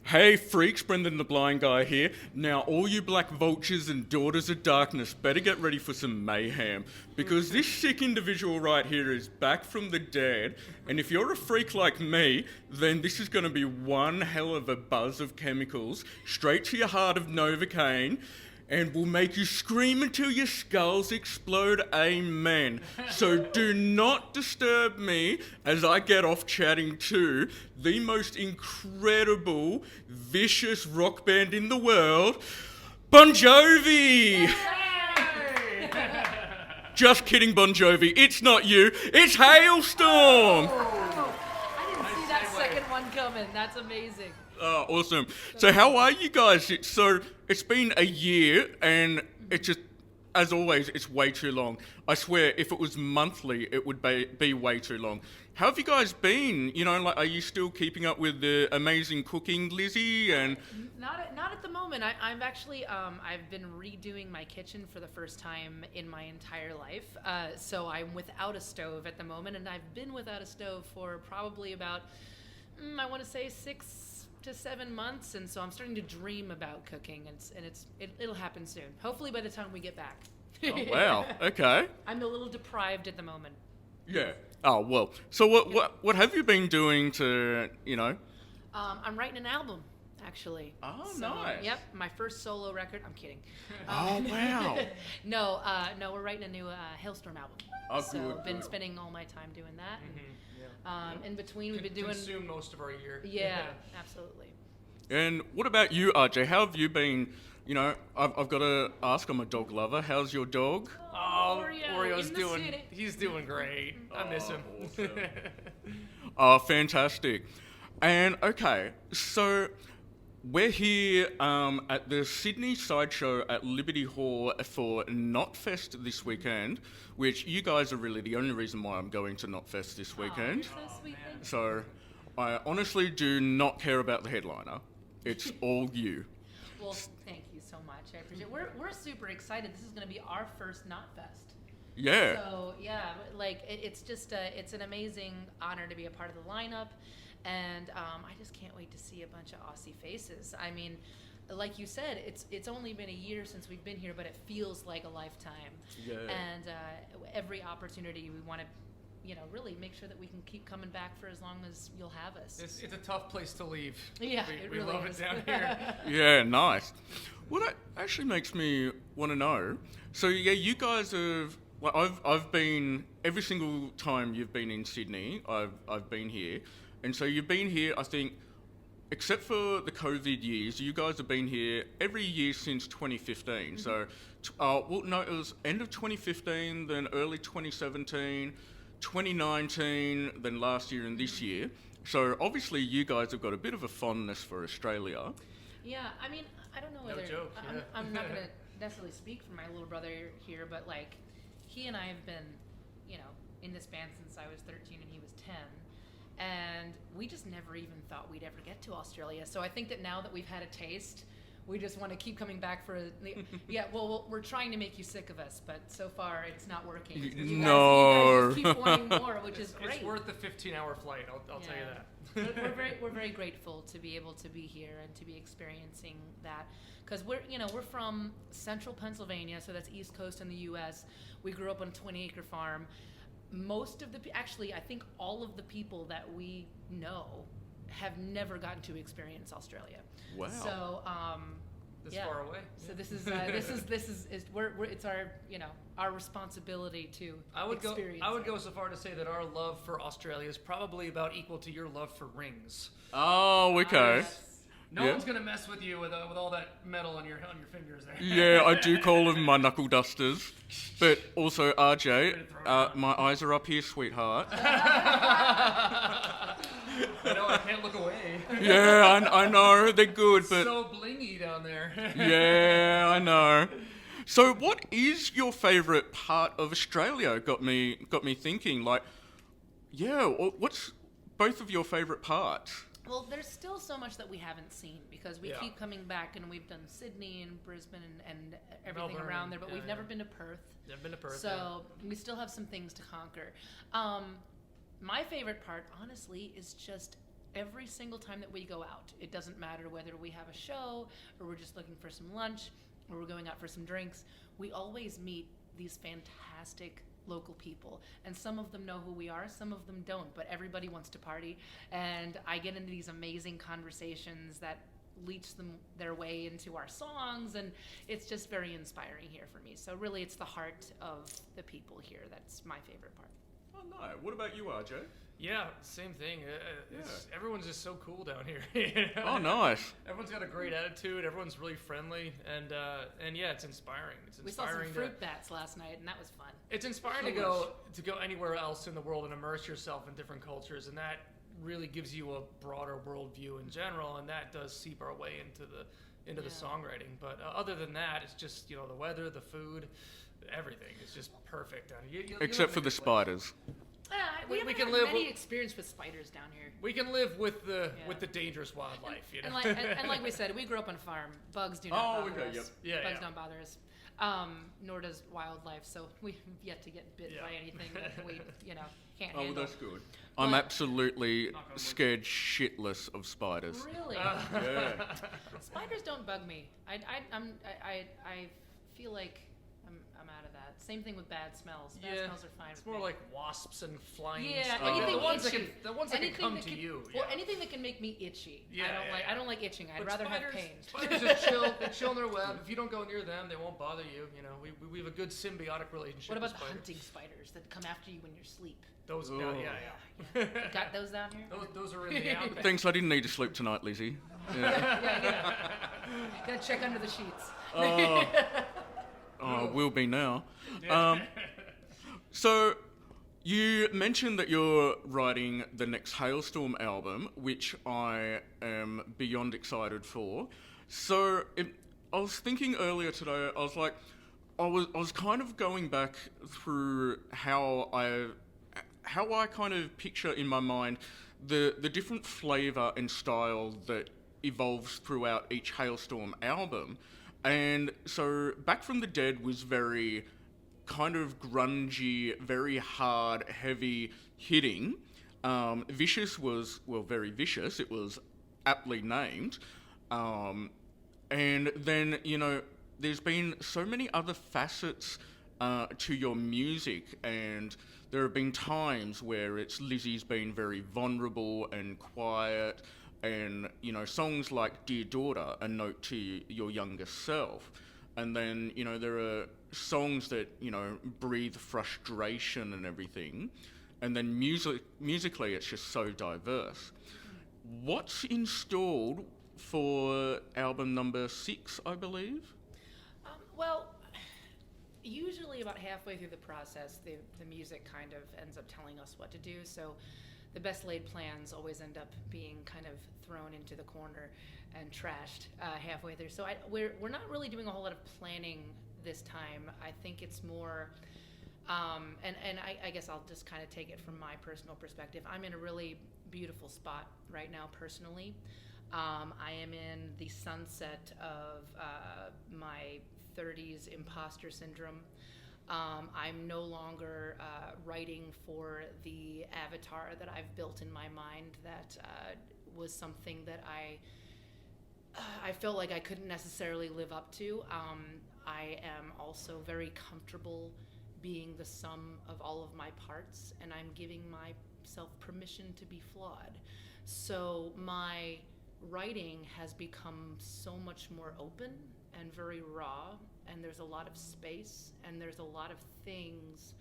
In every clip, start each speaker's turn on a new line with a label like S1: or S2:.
S1: Hey freaks, Brendan the Blind Guy here. Now all you black vultures and daughters of darkness better get ready for some mayhem, because this sick individual right here is back from the dead, and if you're a freak like me, then this is going to be one hell of a buzz of chemicals straight to your heart of Novocaine, and will make you scream until your skulls explode, amen. So do not disturb me as I get off chatting to the most incredible, vicious rock band in the world, Bon Jovi! Just kidding, Bon Jovi, it's not you, it's Halestorm!
S2: I didn't see that second one coming, that's amazing.
S1: Oh, awesome. So how are you guys? It's been a year, and it just, as always, it's way too long. I swear, if it was monthly, it would be way too long. How have you guys been? You know, like, are you still keeping up with the amazing cooking, Lzzy? And
S2: Not at the moment. I'm actually I've been redoing my kitchen for the first time in my entire life. So I'm without a stove at the moment, and I've been without a stove for probably about I want to say 6 to 7 months, and so I'm starting to dream about cooking, and it'll happen soon. Hopefully by the time we get back.
S1: oh, wow, okay.
S2: I'm a little deprived at the moment.
S1: Yeah. Oh, well. So what have you been doing to, you know?
S2: I'm writing an album, actually.
S1: Oh,
S2: So,
S1: nice.
S2: Yep, my first solo record. I'm kidding.
S1: Oh, wow.
S2: No, we're writing a new Halestorm album.
S1: Oh,
S2: so
S1: good,
S2: been
S1: good.
S2: spending all my time doing that.
S3: Yeah.
S2: In between, we've been doing.
S3: Consume most of our year.
S2: Yeah, absolutely.
S1: And what about you, RJ? How have you been? You know, I've got to ask, I'm a dog lover. How's your dog?
S3: Oh,
S2: Oreo in the city.
S3: He's doing great. I miss him.
S1: Awesome. Oh, fantastic. And okay, so we're here at the Sydney Sideshow at Liberty Hall for Knotfest this weekend, which you guys are really the only reason why I'm going to Knotfest this weekend.
S2: So sweet. Thank you.
S1: So I honestly do not care about the headliner. It's all you.
S2: Well, thank you so much. I appreciate it. We're super excited. This is going to be our first Knotfest.
S1: Yeah.
S2: So yeah, like it's just it's an amazing honor to be a part of the lineup, and I just can't wait to see a bunch of Aussie faces. I mean, like you said, it's only been a year since we've been here, but it feels like a lifetime.
S1: Yeah.
S2: And every opportunity we want to, really make sure that we can keep coming back for as long as you'll have us.
S3: It's a tough place to leave.
S2: Yeah,
S3: we
S2: really
S3: love
S2: is.
S3: it down here.
S1: Yeah, nice. Well, that actually makes me want to know. So yeah, you guys have. Well, I've been every single time you've been in Sydney. I've been here, and so you've been here. I think, except for the COVID years, you guys have been here every year since 2015. Mm-hmm. So, well, no, it was end of 2015, then early 2017, 2019, then last year and this year. So obviously, you guys have got a bit of a fondness for Australia.
S2: Yeah, I mean, I don't know whether
S3: joke, yeah.
S2: I'm not gonna necessarily speak for my little brother here, but like, he and I have been, in this band since I was 13 and he was 10, and we just never even thought we'd ever get to Australia. So I think that now that we've had a taste, we just want to keep coming back for yeah. Well, we're trying to make you sick of us, but so far it's not working. You guys just keep wanting more, which is great.
S3: It's worth the 15-hour flight. I'll tell you that.
S2: But we're very grateful to be able to be here and to be experiencing that, because we're from central Pennsylvania, so that's East Coast in the U.S. We grew up on a 20-acre farm. Most of actually, I think all of the people that we know have never gotten to experience Australia.
S1: Wow.
S2: So
S3: This far away.
S2: So this is it's our our responsibility to experience.
S3: I would go so far to say that our love for Australia is probably about equal to your love for rings.
S1: Oh, okay.
S3: No one's gonna mess with you with all that metal on your fingers there.
S1: Yeah, I do call them my knuckle dusters. But also, RJ, my eyes are up here, sweetheart.
S3: I know, I can't look away.
S1: Yeah, I know, they're good, but...
S3: So blingy down there.
S1: Yeah, I know. So what is your favourite part of Australia? Got me thinking, like, yeah, what's both of your favourite parts?
S2: Well, there's still so much that we haven't seen, because we keep coming back, and we've done Sydney and Brisbane and everything
S3: Melbourne,
S2: around there, but we've never been to Perth.
S3: Never been to Perth.
S2: So we still have some things to conquer. My favorite part, honestly, is just every single time that we go out. It doesn't matter whether we have a show or we're just looking for some lunch or we're going out for some drinks. We always meet these fantastic local people, and some of them know who we are, some of them don't, but everybody wants to party, and I get into these amazing conversations that leach them their way into our songs, and it's just very inspiring here for me. So really it's the heart of the people here that's my favorite part.
S1: Oh no, what about you, RJ?
S3: Yeah, same thing. Everyone's just so cool down here. You know?
S1: Oh, nice.
S3: Everyone's got a great attitude. Everyone's really friendly, and yeah, it's inspiring. It's
S2: We saw
S3: inspiring.
S2: some fruit bats last night, and that was fun.
S3: It's inspiring to go anywhere else in the world and immerse yourself in different cultures, and that really gives you a broader worldview in general, and that does seep our way into the songwriting. But other than that, it's just, you know, the weather, the food, everything is just perfect down here.
S1: Except for the spiders.
S2: We
S3: can
S2: haven't
S3: live
S2: had any
S3: with-
S2: experience with spiders down here.
S3: We can live with the dangerous wildlife, you know.
S2: And like we said, we grew up on a farm. Bugs do not bother us.
S1: Yep.
S3: Yeah,
S2: Bugs
S3: yeah.
S2: don't bother us. Nor does wildlife. So we've yet to get bit by anything that we, can't
S1: Oh, well,
S2: handle.
S1: that's good. I'm absolutely scared shitless of spiders.
S2: Really?
S1: Yeah.
S2: Spiders don't bug me. I feel like I'm out of that. Same thing with bad smells. Bad smells are fine.
S3: It's
S2: with
S3: more
S2: me.
S3: like wasps and flying.
S2: Yeah,
S3: stuff.
S2: anything
S3: the ones
S2: itchy.
S3: that can
S2: Anything
S3: come
S2: that
S3: to
S2: can-
S3: you.
S2: Well,
S3: yeah.
S2: anything that can make me itchy.
S3: Yeah,
S2: I don't like itching. I'd
S3: But
S2: rather
S3: spiders,
S2: have pain.
S3: Spiders are chill. They chill in their web. If you don't go near them, they won't bother you. You know, we have a good symbiotic relationship.
S2: What about
S3: with
S2: the
S3: spiders.
S2: hunting spiders that come after you when you're asleep?
S3: Those?
S1: Oh.
S3: Yeah.
S2: Got those down here?
S3: Those are in the outback.
S1: Thanks, I didn't need to sleep tonight, Lzzy. Yeah.
S2: Yeah. Gotta check under the sheets.
S1: Oh, will be now. So, you mentioned that you're writing the next Halestorm album, which I am beyond excited for. So, I was thinking earlier today, I was like, I was kind of going back through how I kind of picture in my mind the different flavour and style that evolves throughout each Halestorm album. And so Back from the Dead was very kind of grungy, very hard, heavy hitting. Vicious was, well, very vicious. It was aptly named. And then, there's been so many other facets to your music, and there have been times where Lzzy's been very vulnerable and quiet, and songs like Dear Daughter, a note to your younger self. And then there are songs that breathe frustration and everything, and then musically it's just so diverse. What's installed for album number 6, I believe?
S2: Well, usually about halfway through the process, the music kind of ends up telling us what to do. So the best laid plans always end up being kind of thrown into the corner and trashed halfway through. So we're not really doing a whole lot of planning this time. I think it's more, and I guess I'll just kind of take it from my personal perspective. I'm in a really beautiful spot right now personally. I am in the sunset of my 30s Imposter Syndrome. I'm no longer writing for the avatar that I've built in my mind that was something that I felt like I couldn't necessarily live up to. I am also very comfortable being the sum of all of my parts, and I'm giving myself permission to be flawed. So my writing has become so much more open and very raw, and there's a lot of space, and there's a lot of things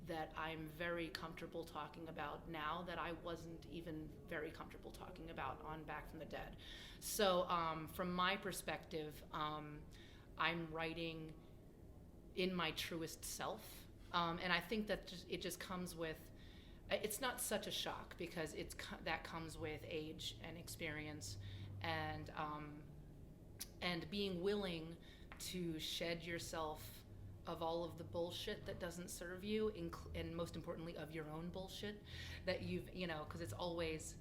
S2: that I'm very comfortable talking about now that I wasn't even very comfortable talking about on Back from the Dead. So from my perspective, I'm writing in my truest self, and I think that it just comes with, it's not such a shock because that comes with age and experience, and being willing to shed yourself of all of the bullshit that doesn't serve you, and most importantly of your own bullshit that you've, because it's always,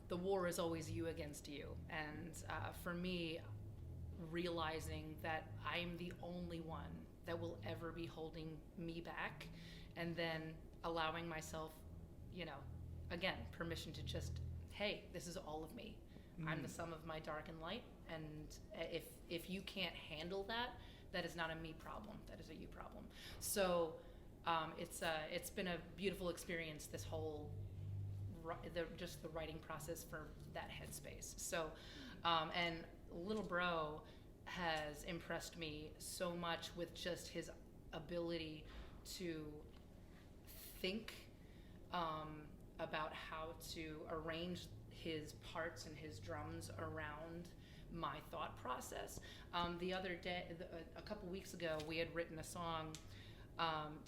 S2: the war is always you against you. And for me, realizing that I'm the only one that will ever be holding me back, and then allowing myself, again, permission to just hey, this is all of me. I'm the sum of my dark and light, and if you can't handle that, that is not a me problem. That is a you problem. So it's been a beautiful experience. This whole just the writing process for that headspace. So and Little Bro has impressed me so much with just his ability to think about how to arrange his parts and his drums around my thought process. The other day, a couple weeks ago, we had written a song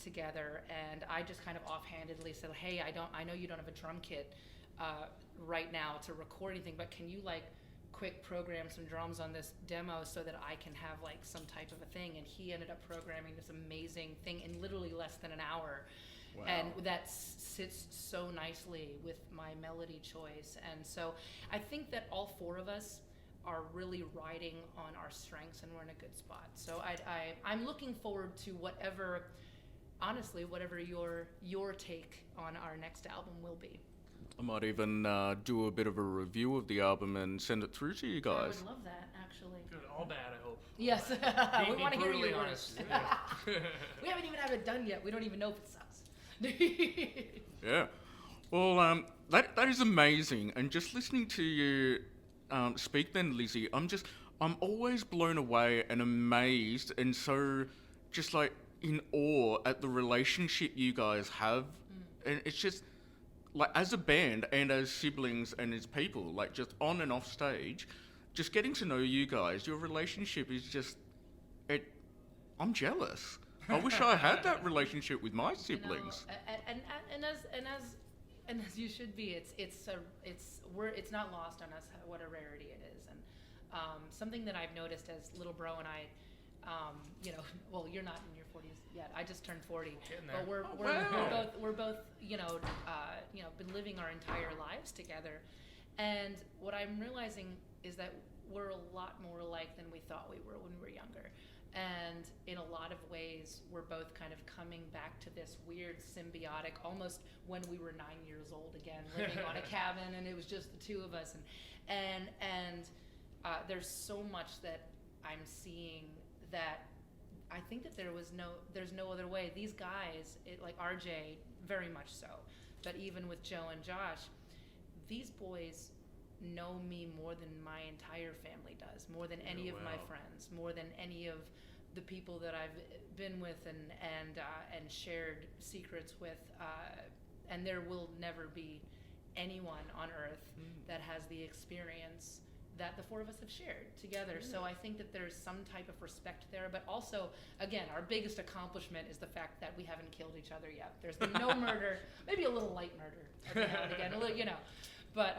S2: together, and I just kind of offhandedly said, hey, I know you don't have a drum kit right now to record anything, but can you like quick program some drums on this demo so that I can have like some type of a thing? And he ended up programming this amazing thing in literally less than an hour. Wow. And that sits so nicely with my melody choice. And so I think that all four of us are really riding on our strengths, and we're in a good spot. So I'm looking forward to whatever your take on our next album will be.
S1: I might even do a bit of a review of the album and send it through to you guys.
S2: I would love that, actually.
S3: Good, all bad, I hope.
S2: Yes, we want to hear your
S3: honest.
S2: words. We haven't even had it done yet. We don't even know if it sucks.
S1: Yeah. Well, that is amazing. And just listening to you speak then, Lzzy, I'm always blown away and amazed and so just like in awe at the relationship you guys have. And it's just like as a band and as siblings and as people, like just on and off stage, just getting to know you guys, your relationship is just, I'm jealous. I wish I had that relationship with my siblings.
S2: You know, and as you should be, it's not lost on us what a rarity it is, and something that I've noticed as Little Bro and I, you know, well, you're not in your 40s yet. I just turned 40, but we're both you know been living our entire lives together, and what I'm realizing is that we're a lot more alike than we thought we were when we were younger. And in a lot of ways, we're both kind of coming back to this weird symbiotic, almost when we were 9 years old again, living on a cabin, and it was just the two of us. And there's so much that I'm seeing that I think that there's no other way. These guys, like RJ, very much so, but even with Joe and Josh, these boys know me more than my entire family does, more than any of my friends, more than any of the people that I've been with and shared secrets with, and there will never be anyone on earth that has the experience that the four of us have shared together. So I think that there's some type of respect there, but also, again, our biggest accomplishment is the fact that we haven't killed each other yet. There's been no murder, maybe a little light murder every now and again, a little, you know. But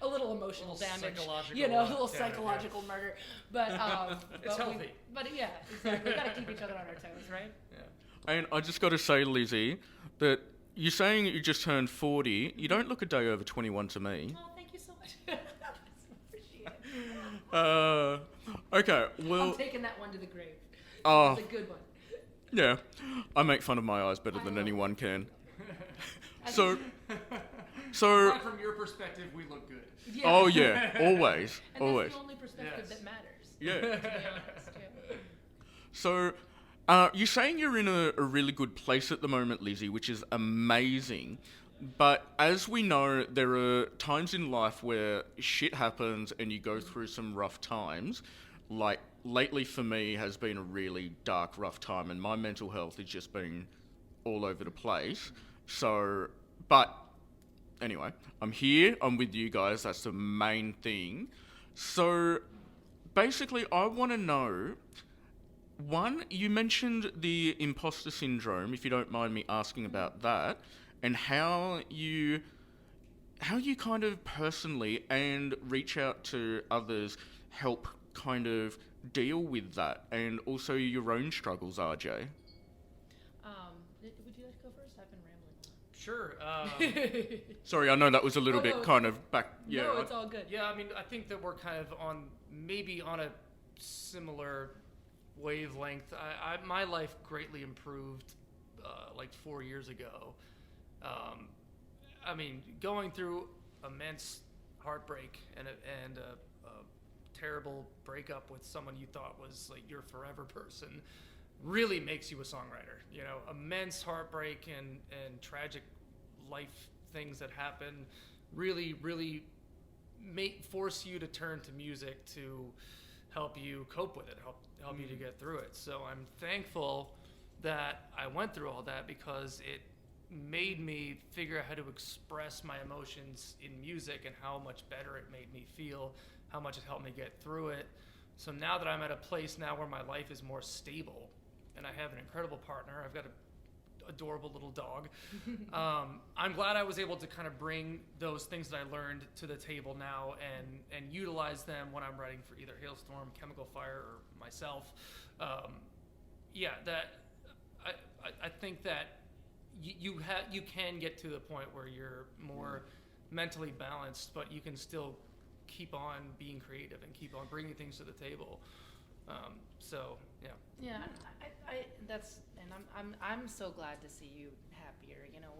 S2: a little emotional damage, you know, a little psychological murder. But
S3: it's healthy.
S2: But yeah, exactly. We got to keep each other on our toes, right?
S1: Yeah. And I just got to say, Lzzy, that you're saying you just turned 40. You don't look a day over 21 to me.
S2: Oh, thank you so much. I appreciate it.
S1: Okay, well.
S2: I'm taking that one to the grave.
S1: Oh.
S2: It's a good one.
S1: Yeah, I make fun of my eyes better than anyone can. So.
S3: But from your perspective, we look good.
S2: Yeah.
S1: Oh yeah, always,
S2: and
S1: always.
S2: That's the only perspective that matters.
S1: Yeah.
S2: To be honest, yeah.
S1: So, you're saying you're in a really good place at the moment, Lzzy, which is amazing. But as we know, there are times in life where shit happens and you go through some rough times. Like lately for me has been a really dark, rough time, and my mental health has just been all over the place. So, but anyway, I'm here, I'm with you guys, that's the main thing. So, basically, I want to know, one, you mentioned the Imposter Syndrome, if you don't mind me asking about that, and how you kind of personally and reach out to others help kind of deal with that, and also your own struggles, RJ.
S2: Would you like to go first? I've been
S3: Sure.
S1: Sorry, I know that was a little bit kind of back. Yeah,
S2: no, it's all good.
S3: Yeah, I mean, I think that we're kind of maybe on a similar wavelength. My life greatly improved like 4 years ago. I mean, going through immense heartbreak and a terrible breakup with someone you thought was like your forever person really makes you a songwriter. You know, immense heartbreak and tragic life things that happen really force you to turn to music to help you cope with it, help you to get through it. So I'm thankful that I went through all that, because it made me figure out how to express my emotions in music and how much better it made me feel, how much it helped me get through it. So now that I'm at a place now where my life is more stable and I have an incredible partner, I've got an adorable little dog. I'm glad I was able to kind of bring those things that I learned to the table now and utilize them when I'm writing for either Halestorm, Chemical Fire, or myself. I think that you can get to the point where you're more mentally balanced, but you can still keep on being creative and keep on bringing things to the table.
S2: Yeah, I'm so glad to see you happier. You know,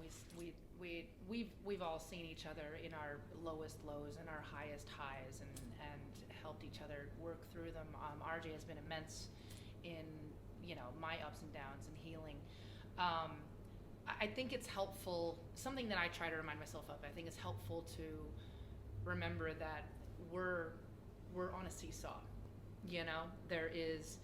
S2: we've all seen each other in our lowest lows and our highest highs, and helped each other work through them. RJ has been immense in, you know, my ups and downs and healing. I think it's helpful, something that I try to remind myself of, I think it's helpful to remember that we're on a seesaw. You know, there is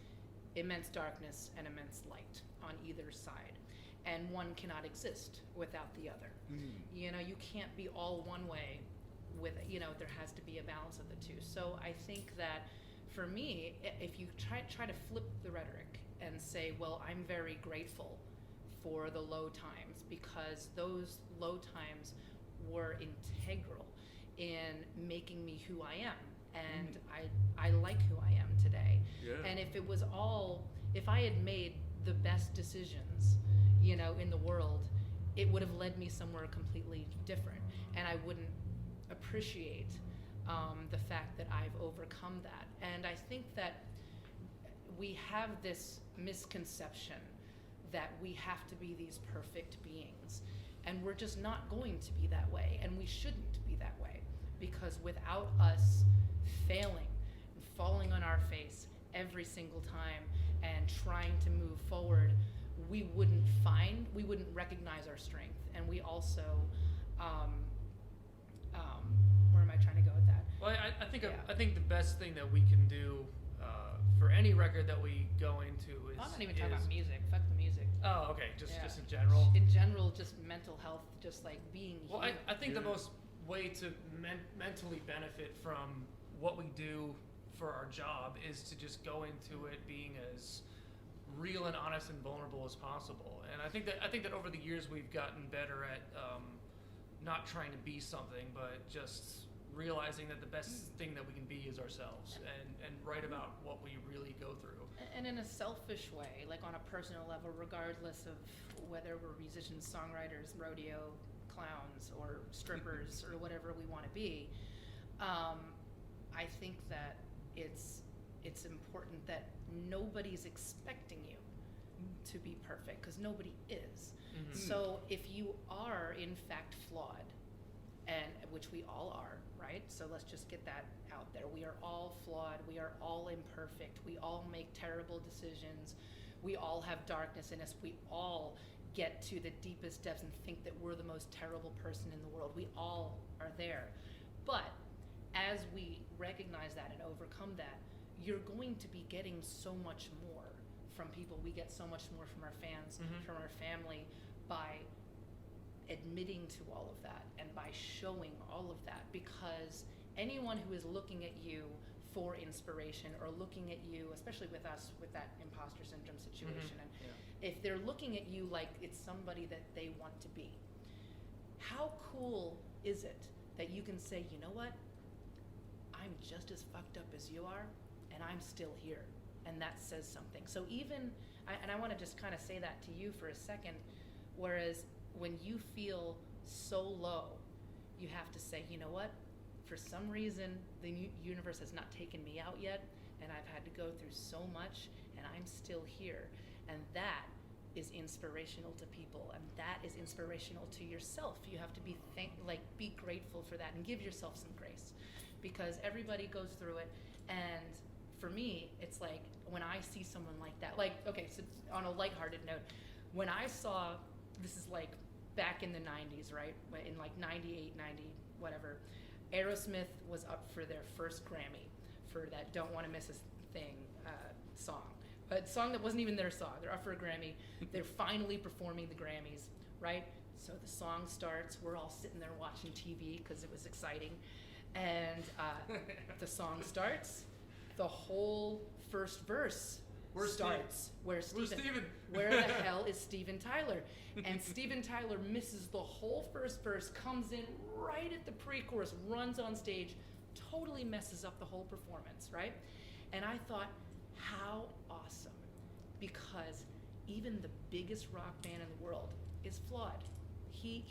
S2: immense darkness and immense light on either side, and one cannot exist without the other. You know, you can't be all one way with, you know, there has to be a balance of the two. So I think that for me, if you try to flip the rhetoric and say, well, I'm very grateful for the low times, because those low times were integral in making me who I am, and I like who I am today. And if I had made the best decisions, you know, in the world, it would have led me somewhere completely different, and I wouldn't appreciate the fact that I've overcome that. And I think that we have this misconception that we have to be these perfect beings, and we're just not going to be that way, and we shouldn't be that way, because without us failing and falling on our face every single time and trying to move forward, we wouldn't recognize our strength. And we also where am I trying to go with that?
S3: Well, I think the best thing that we can do for any record that we go into is...
S2: I'm not even talking about music. Fuck the music.
S3: Oh, okay. Just in general.
S2: In general, just mental health, just like being
S3: Well,
S2: here.
S3: I think the most way to mentally benefit from what we do for our job is to just go into it being as real and honest and vulnerable as possible. And I think that over the years we've gotten better at not trying to be something, but just realizing that the best thing that we can be is ourselves, and write about what we really go through.
S2: And in a selfish way, like on a personal level, regardless of whether we're musicians, songwriters, rodeo clowns, or strippers, or whatever we want to be, I think that it's important that nobody's expecting you to be perfect, because nobody is. So if you are in fact flawed, and which we all are, right? So let's just get that out there. We are all flawed. We are all imperfect. We all make terrible decisions. We all have darkness in us. We all get to the deepest depths and think that we're the most terrible person in the world. We all are there. But as we recognize that and overcome that, you're going to be getting so much more from people. We get so much more from our fans, from our family, by admitting to all of that and by showing all of that, because anyone who is looking at you for inspiration, or looking at you, especially with us with that imposter syndrome situation, and if they're looking at you like it's somebody that they want to be, how cool is it that you can say, you know what, I'm just as fucked up as you are, and I'm still here, and that says something. So even, and I want to just kind of say that to you for a second, whereas when you feel so low, you have to say, you know what, for some reason the universe has not taken me out yet, and I've had to go through so much, and I'm still here. And that is inspirational to people, and that is inspirational to yourself. You have to be be grateful for that and give yourself some grace, because everybody goes through it. And for me, it's like when I see someone like that, like, okay, so on a lighthearted note, when I saw, this is like back in the 90s, right? In like 98, 90, whatever, Aerosmith was up for their first Grammy for that Don't Want to Miss a Thing song. A song that wasn't even their song. They're up for a Grammy. They're finally performing the Grammys, right? So the song starts. We're all sitting there watching TV because it was exciting. And the song starts. The whole first verse starts. Where's Steven? Where the hell is Steven Tyler? And Steven Tyler misses the whole first verse, comes in right at the pre-chorus, runs on stage, totally messes up the whole performance, right? And I thought, how awesome, because even the biggest rock band in the world is flawed. He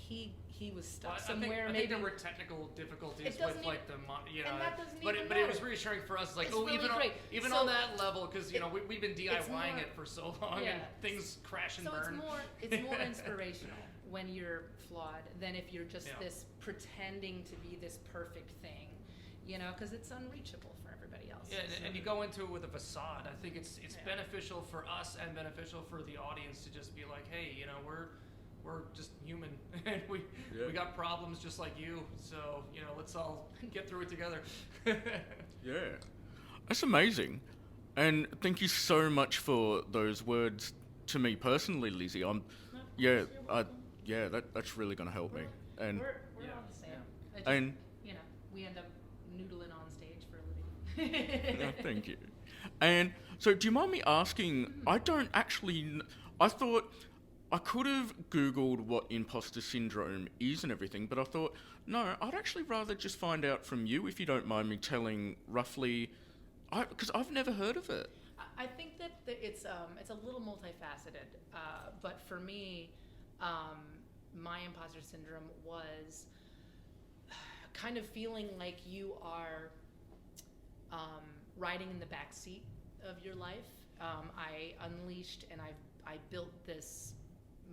S2: was stuck somewhere.
S3: I think there were technical difficulties with like the
S2: and that doesn't
S3: but
S2: even
S3: it was reassuring for us. It's like,
S2: it's really
S3: even
S2: so,
S3: on that level, because we've been DIYing it for so long, and things crash and burn.
S2: It's more inspirational when you're flawed than if you're just this pretending to be this perfect thing, because it's unreachable for everybody else.
S3: Yeah, and you go into it with a facade. I think it's beneficial for us and beneficial for the audience to just be like, hey, we're just human, and we got problems just like you. So let's all get through it together.
S1: Yeah, that's amazing, and thank you so much for those words to me personally, Lzzy. That's really gonna help me. And
S2: we're all the same. Just,
S1: and
S2: we end up noodling on stage for a living.
S1: yeah, thank you. And so, do you mind me asking? I don't actually. I thought I could have Googled what imposter syndrome is and everything, but I thought, no, I'd actually rather just find out from you, if you don't mind me telling roughly, because I've never heard of it.
S2: I think that it's a little multifaceted, but for me, my imposter syndrome was kind of feeling like you are riding in the back seat of your life. I unleashed and I built this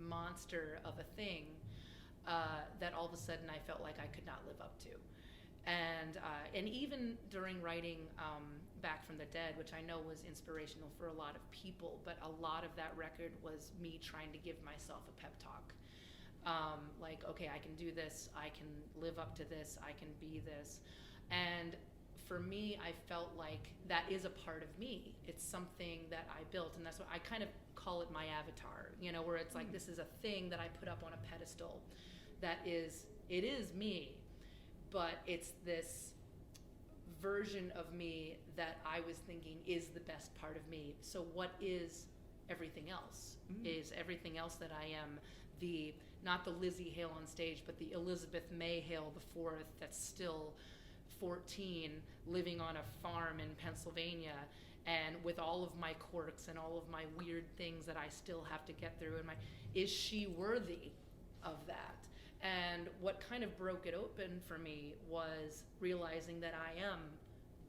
S2: monster of a thing that all of a sudden I felt like I could not live up to. And even during writing Back from the Dead, which I know was inspirational for a lot of people, but a lot of that record was me trying to give myself a pep talk. Like, okay, I can do this, I can live up to this, I can be this. And for me, I felt like that is a part of me. It's something that I built, and that's what I kind of call it, my avatar, where it's like, this is a thing that I put up on a pedestal it is me, but it's this version of me that I was thinking is the best part of me. So what is everything else? Is everything else that I am not the Lzzy Hale on stage, but the Elizabeth May Hale the fourth that's still 14, living on a farm in Pennsylvania, and with all of my quirks and all of my weird things that I still have to get through, is she worthy of that? And what kind of broke it open for me was realizing that I am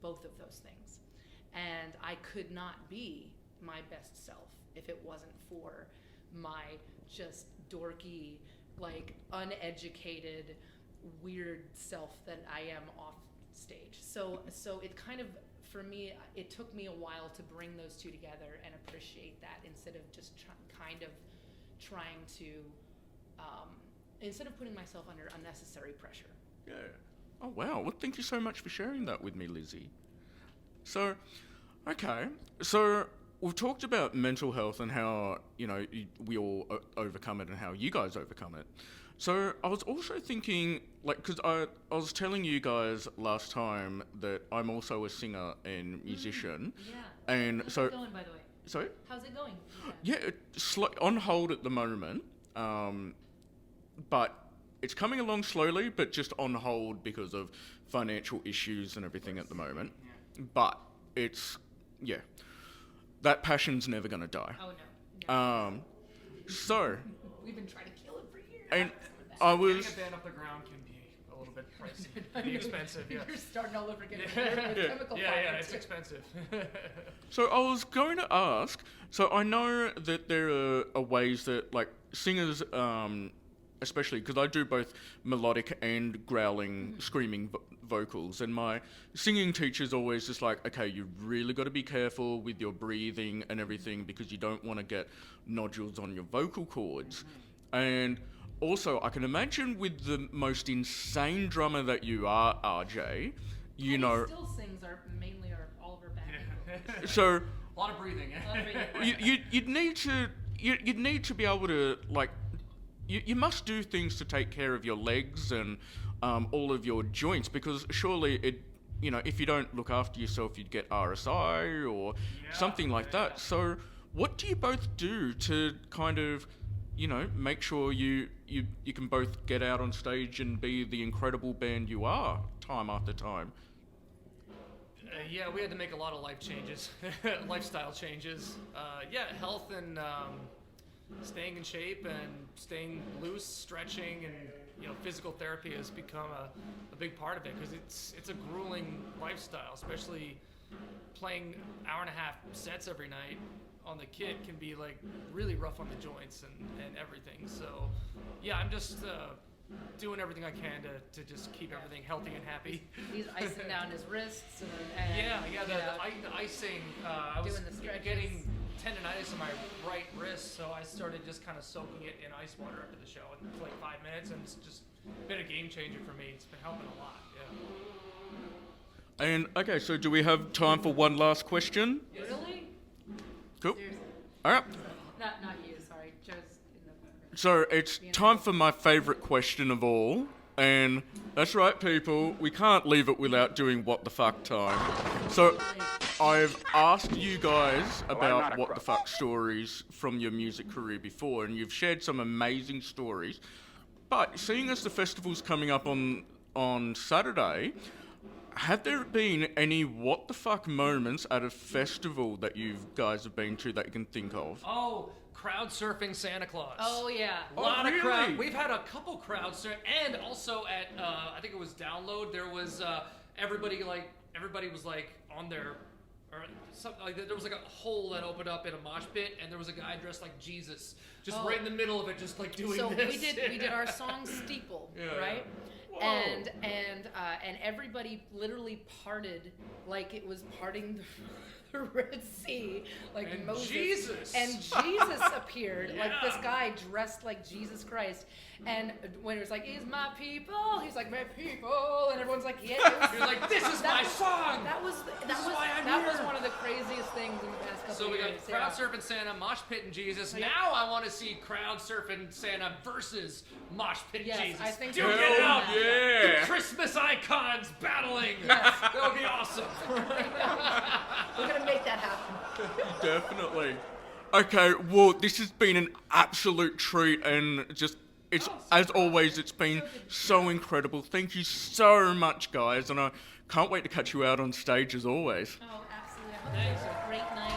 S2: both of those things, and I could not be my best self if it wasn't for my just dorky, like uneducated, weird self that I am off stage. So it kind of, for me, it took me a while to bring those two together and appreciate that, instead of just trying to, instead of putting myself under unnecessary pressure.
S1: Yeah. Oh, wow. Well, thank you so much for sharing that with me, Lzzy. So, okay. So, we've talked about mental health and how, we all overcome it and how you guys overcome it. So I was also thinking, because I was telling you guys last time that I'm also a singer and musician.
S2: Yeah.
S1: And
S2: How's
S1: so.
S2: it going, by the way?
S1: Sorry?
S2: How's it going?
S1: Yeah, it's on hold at the moment. But it's coming along slowly, but just on hold because of financial issues and everything at the moment. Yeah. But that passion's never going to die.
S2: Oh, no.
S1: So.
S2: We've been trying to kill it for years.
S1: And
S3: Getting a band off the ground can be a little little bit pricey, pretty expensive. Yeah.
S2: You're starting all over again. With chemical
S3: Yeah,
S2: fire,
S3: it's
S2: too.
S3: expensive.
S1: So I was going to ask. So I know that there are ways that like singers, especially because I do both melodic and growling, screaming vocals, and my singing teacher's always just like, okay, you really got to be careful with your breathing and everything because you don't want to get nodules on your vocal cords. And also, I can imagine with the most insane drummer that you are, RJ, you
S2: And
S1: know,
S2: he still sings mainly all of our back.
S1: so
S3: A lot of breathing.
S2: A lot of breathing.
S1: you'd need to be able to like you must do things to take care of your legs and all of your joints, because surely if you don't look after yourself you'd get RSI or something like that. So what do you both do to kind of make sure you can both get out on stage and be the incredible band you are time after time?
S3: Yeah, we had to make a lot of life changes, lifestyle changes. Health and staying in shape and staying loose, stretching, and physical therapy has become a big part of it, because it's a grueling lifestyle, especially playing hour-and-a-half sets every night on the kit can be like really rough on the joints and everything. So yeah, I'm just doing everything I can to just keep everything healthy and happy.
S2: He's icing down his wrists and
S3: the icing. I was
S2: doing the stretches.
S3: getting tendonitis in my right wrist, so I started just kind of soaking it in ice water after the show for like 5 minutes, and it's just been a game changer for me. It's been helping a lot. Yeah.
S1: And okay, so do we have time for one last question?
S2: Really?
S1: Cool.
S2: Seriously.
S1: All right.
S2: Not you. Sorry, Joe's in the.
S1: So it's time for my favourite question of all, and that's right, people. We can't leave it without doing what the fuck time. So I've asked you guys about what the fuck stories from your music career before, and you've shared some amazing stories. But seeing as the festival's coming up on Saturday, have there been any what the fuck moments at a festival that you guys have been to that you can think of?
S3: Oh, crowd surfing Santa Claus.
S2: Oh yeah.
S3: A lot of
S1: really?
S3: crowd. We've had a couple crowd surf, and also at I think it was Download. There was everybody was like on their, or something like that. There was like a hole that opened up in a mosh pit, and there was a guy dressed like Jesus, just right in the middle of it, just like doing
S2: So
S3: this.
S2: we did our song Steeple,
S3: Yeah,
S2: right?
S1: Whoa.
S2: And everybody literally parted like it was parting the Red Sea, like
S3: And
S2: Moses.
S3: Jesus.
S2: And Jesus appeared, like this
S3: Yeah.
S2: guy dressed like Jesus Christ. And when it was like, "Is my people?" He's like, "My people," and everyone's like, "Yeah."
S3: You're like, "This is my song."
S2: That was
S3: why I'm
S2: that was
S3: here.
S2: one of the craziest things in the past couple
S3: So
S2: of
S3: we
S2: years.
S3: got crowd surfing Santa, mosh pitting Jesus.
S2: Yeah.
S3: Now I want to see crowd surfing Santa versus mosh pitting
S2: Yes,
S3: Jesus.
S2: I think
S3: Duke
S2: so.
S3: it out.
S2: Hell
S1: yeah.
S3: The Christmas icons battling.
S2: Yes.
S3: That would be awesome.
S2: We're gonna make that happen.
S1: Definitely. Okay, well, this has been an absolute treat, and it's as always, it's been so incredible. Thank you so much, guys, and I can't wait to catch you out on stage as always.
S2: Oh, absolutely. I hope you have a great night.